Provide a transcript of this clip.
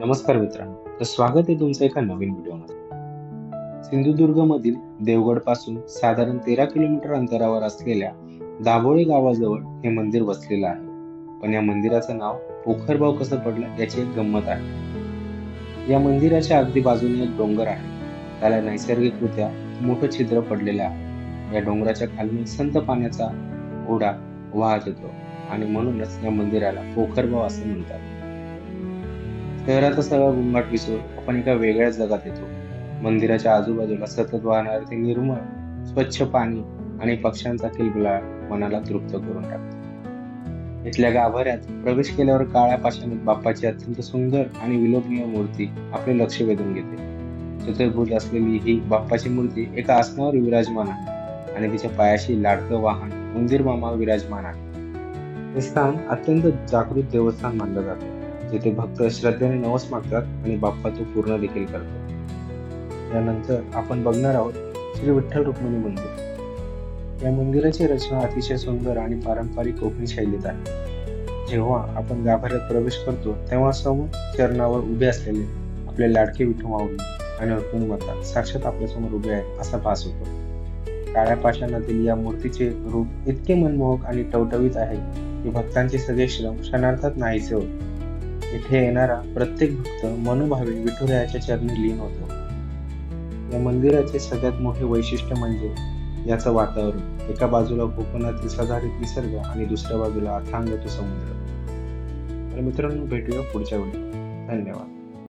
नमस्कार मित्रांनो, तर स्वागत आहे तुमचं एका नवीन व्हिडिओमध्ये. सिंधुदुर्गमधील देवगड पासून साधारण 13 किलोमीटर अंतरावर असलेल्या दाभोळे गावाजवळ हे मंदिर वसलेलं आहे. पण या मंदिराचं नाव पोखरबाव कसं पडलं याची एक गंमत आहे. या मंदिराच्या अगदी बाजूने एक डोंगर आहे. त्याला नैसर्गिकरित्या मोठं छिद्र पडलेलं आहे. या डोंगराच्या खाली संत पाण्याचा ओढा वाहत येतो आणि म्हणूनच या मंदिराला पोखरबाव असं म्हणतात. शहराचा सगळा गोंगाट विसरून आपण एका वेगळ्याच जगात येतो. मंदिराच्या आजूबाजूला सतत वाहणारे ते निर्मळ, स्वच्छ पाणी आणि पक्ष्यांचा किलबिलाट मनाला तृप्त करून टाकतो. इथल्या गाभाऱ्यात प्रवेश केल्यावर काळ्या पाषाणात बाप्पाची अत्यंत सुंदर आणि विलोभनीय मूर्ती आपले लक्ष वेधून घेते. चतुर्भुज असलेली ही बाप्पाची मूर्ती एका आसनावर विराजमान आहे आणि तिच्या पायाशी लाडकं वाहन उंदीर मामा विराजमान आहे. हे स्थान अत्यंत जागृत देवस्थान मानलं जातं, जिथे भक्त श्रद्धेने नवस मागतात आणि बाप्पा तो पूर्ण देखील करतो. यानंतर आपण बघणार आहोत श्री विठ्ठल रुक्मिणी मंदिर. या मंदिराची रचना अतिशय सुंदर आणि पारंपरिक कोकणी शैलीत आहे. जेव्हा आपण गाभाऱ्यात प्रवेश करतो तेव्हा समोर चरणावर उभे असलेले आपले लाडके विठू माऊली आणि रुक्मिणी माता साक्षात आपल्यासमोर उभे आहेत असा भास होतो. काळ्या पाषाणातील या मूर्तीचे रूप इतके मनमोहक आणि टवटवीत आहे की भक्तांचे सगळे श्रम क्षणार्धात नाहीसे होत. इथे येणारा प्रत्येक भक्त मनोभावे विठुरायाच्या चरणी लीन होतो. या मंदिराचे सगळ्यात मोठे वैशिष्ट्य म्हणजे याचं वातावरण. एका बाजूला कोकणातील सदाहरित निसर्ग आणि दुसऱ्या बाजूला अथांग तो समुद्र. तर मित्रांनो, भेटूया पुढच्या व्हिडिओ. धन्यवाद.